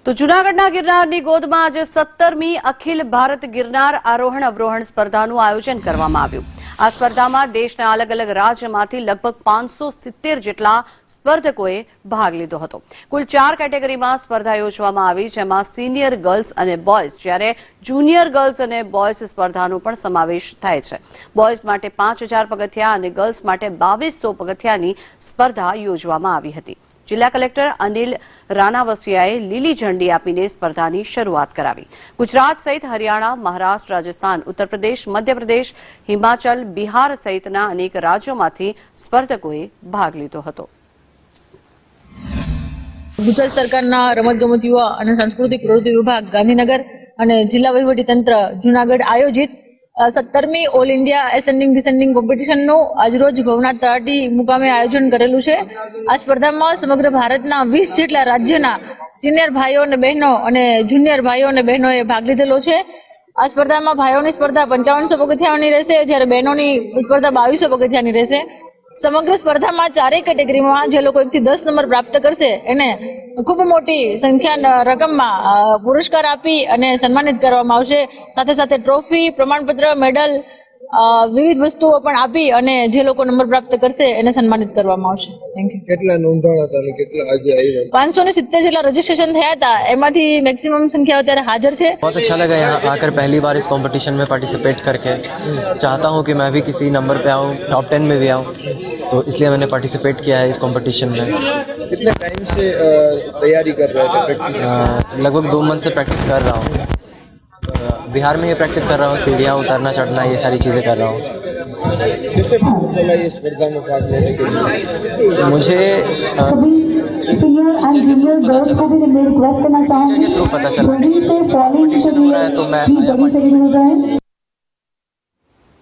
તો જૂનાગઢના ગિરનારની ગોદમાં આજે 17મી અખિલ ભારત ગિરનાર આરોહણ અવરોહણ સ્પર્ધાનું આયોજન કરવામાં આવ્યું। આ સ્પર્ધામાં દેશના અલગ અલગ રાજ્યમાંથી લગભગ 570 જેટલા સ્પર્ધકોએ ભાગ લીધો હતો। કુલ 4 કેટેગરીમાં સ્પર્ધા યોજવામાં આવી, જેમાં સિનિયર ગર્લ્સ અને બોયઝ, જ્યારે જુનિયર ગર્લ્સ અને બોયઝ સ્પર્ધાનો પણ સમાવેશ થાય છે। બોયઝ માટે 5000 પગથિયા અને ગર્લ્સ માટે 2200 પગથિયાની સ્પર્ધા યોજવામાં આવી હતી। जिला कलेक्टर अनिल रानावसियाए लीली झंडी आपीने स्पर्धानी शुरुआत करावी। गुजरात सहित हरियाणा, महाराष्ट्र, राजस्थान, उत्तर प्रदेश, मध्य प्रदेश, हिमाचल, बिहार सहितना अनेक राज्योमांथी स्पर्धकोए भाग लीधो हतो। गुजरात सरकारना रमतगमत युवा अने सांस्कृतिक प्रवृत्ति विभाग गांधीनगर अने जिला वहीवटी तंत्र जूनागढ़ आयोजित 17મી all India ascending descending competition નું આજરોજ ભવનાથ તળાટી મુકામે આયોજન કરેલું છે। આ સ્પર્ધામાં સમગ્ર ભારતના 20 જેટલા રાજ્યના સિનિયર ભાઈઓ અને બહેનો અને જુનિયર ભાઈઓ અને બહેનોએ ભાગ લીધેલો છે। આ સ્પર્ધામાં ભાઈઓની સ્પર્ધા 5500 પગથિયાની રહેશે, જ્યારે બહેનોની સ્પર્ધા 2200 પગથિયાની રહેશે। समग्र स्पर्धा में 4 केटेगरी में जे लोग 1 થી 10 नंबर प्राप्त करशे एने खूब मोटी संख्या रकम में पुरस्कार आपी अने सन्मानित करवामां आवशे। साथे साथे ट्रॉफी, प्रमाणपत्र, मेडल, विविध वस्तुओं पण आपी अने जे लोग नंबर प्राप्त करशे एने सन्मानित करवामां आवशे। Thank you. કેટલા નોંધાણા હતા અને કેટલા આજે આવ્યા? 570 જેટલા રજીસ્ટ્રેશન થયા હતા, એમાંથી મેક્સિમમ संख्या અત્યારે हाजिर છે। बहुत अच्छा लगा यहाँ आकर पहली बार इस कंपटीशन में पार्टिसिपेट करके। चाहता हूँ कि मैं भी किसी नंबर पे आऊँ, टॉप 10 में भी आऊँ, तो इसलिए मैंने पार्टिसिपेट किया है इस कंपटीशन में। कितने टाइम से तैयारी कर रहे थे, प्रैक्टिस? लगभग 2 मंथ से प्रैक्टिस कर रहा हूँ। बिहार में ये प्रैक्टिस कर रहा हूँ, सीढ़ियाँ उतरना चढ़ना ये सारी चीज़ें कर रहा हूँ। कैसे पता चला ये स्पर्धा में भाग लेने के लिए? मुझे टीचर के थ्रू पता चला कि कंपटीशन हो रहा है, तो मैं